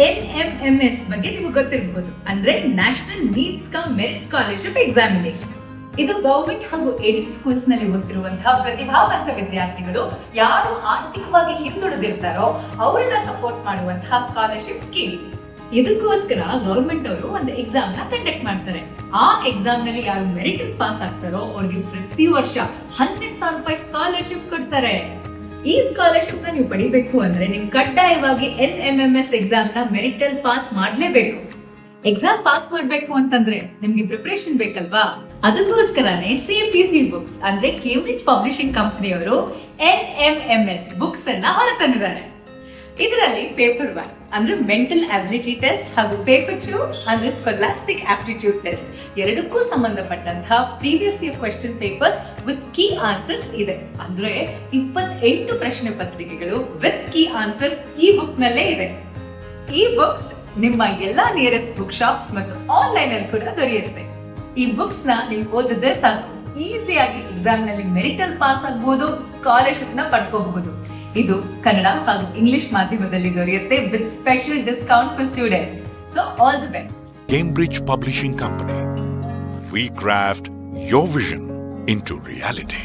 NMMS ಬಗ್ಗೆ ನಿಮಗೆ ಗೊತ್ತಿರಬಹುದು, ಅಂದ್ರೆ national needs come merit scholarship examination. ಇದು ಗವರ್ಮೆಂಟ್ ಹಾಗೂ ಏಡೆಡ್ ಸ್ಕೂಲ್ಸ್ ನಲ್ಲಿ ಓದ್ತಿರುವಂತಹ ಪ್ರತಿಭಾವಂತ ವಿದ್ಯಾರ್ಥಿಗಳು ಯಾರು ಆರ್ಥಿಕವಾಗಿ ಹಿಂದುಳಿದಿರ್ತಾರೋ ಅವರನ್ನ ಸಪೋರ್ಟ್ ಮಾಡುವಂತಹ ಸ್ಕಾಲರ್ಶಿಪ್ ಸ್ಕೀಮ್. ಇದಕ್ಕೋಸ್ಕರ ಗವರ್ಮೆಂಟ್ ಅವರು ಒಂದು ಎಕ್ಸಾಮ್ ನ ಕಂಡಕ್ಟ್ ಮಾಡ್ತಾರೆ. ಆ ಎಕ್ಸಾಮ್ ನಲ್ಲಿ ಯಾರು ಮೆರಿಟ್ ಪಾಸ್ ಆಗ್ತಾರೋ ಅವ್ರಿಗೆ ಪ್ರತಿ ವರ್ಷ 12,000 ರೂಪಾಯಿ ಸ್ಕಾಲರ್ಶಿಪ್ ಕೊಡ್ತಾರೆ. ಈ ಸ್ಕಾಲರ್ಶಿಪ್ ನ ನೀವು ಪಡಿಬೇಕು ಅಂದ್ರೆ ನೀವು ಕಡ್ಡಾಯವಾಗಿ NMMS ಎಕ್ಸಾಮ್ ನ ಮೆರಿಟ್ ಅಲ್ಲಿ ಪಾಸ್ ಮಾಡ್ಲೇಬೇಕು. ಎಕ್ಸಾಮ್ ಪಾಸ್ ಮಾಡ್ಬೇಕು ಅಂತಂದ್ರೆ ನಿಮ್ಗೆ ಪ್ರಿಪರೇಷನ್ ಬೇಕಲ್ವಾ? ಅದಕ್ಕೋಸ್ಕರನೇ CPC ಬುಕ್ಸ್ ಅಂದ್ರೆ ಕೇಂಬ್ರಿಡ್ಜ್ ಪಬ್ಲಿಷಿಂಗ್ ಕಂಪನಿಯವರು NMMS ಬುಕ್ಸ್ ಅನ್ನ ಹೊರತಂದಿದ್ದಾರೆ. ಇದರಲ್ಲಿ ಪೇಪರ್ 1 ಅಂದ್ರೆ ಮೆಂಟಲ್ ಅಬಿಲಿಟಿ ಟೆಸ್ಟ್ ಹಾಗೂ ಪೇಪರ್ 2 ಅಂದ್ರೆ ಸ್ಕಾಲಾಸ್ಟಿಕ್ ಆಪ್ಟಿಟ್ಯೂಡ್ ಟೆಸ್ಟ್, ಎರಡಕ್ಕೂ ಸಂಬಂಧಪಟ್ಟಂತಹ previous year question papers with key answers ಇದೆ. ಅಂದ್ರೆ 28 ಪ್ರಶ್ನೆ ಪತ್ರಿಕೆಗಳು ವಿತ್ ಕೀ ಆನ್ಸರ್ಸ್ ಈ ಬುಕ್ ನಲ್ಲೇ ಇದೆ. ಈ ಬುಕ್ಸ್ ನಿಮ್ಮ ಎಲ್ಲಾ ನಿಯರೆಸ್ಟ್ ಬುಕ್ ಶಾಪ್ಸ್ ಮತ್ತು ಆನ್ಲೈನ್ ಅಲ್ಲಿ ಕೂಡ ದೊರೆಯುತ್ತೆ. ಈ ಬುಕ್ಸ್ ನ ನೀವು ಓದಿದ್ರೆ ಸಾಕು, ಈಸಿಯಾಗಿ ಎಕ್ಸಾಮ್ ನಲ್ಲಿ ಮೆರಿಟ್ ಅಲ್ಲಿ ಪಾಸ್ ಆಗಬಹುದು, ಸ್ಕಾಲರ್ಶಿಪ್ ನ ಪಡ್ಕೋಬಹುದು. ಇದು ಕನ್ನಡ ಹಾಗೂ ಇಂಗ್ಲಿಷ್ ಮಾಧ್ಯಮದಲ್ಲಿ ದೊರೆಯುತ್ತೆ with special discount for students. So all the best. Cambridge Publishing Company. We craft your vision into reality.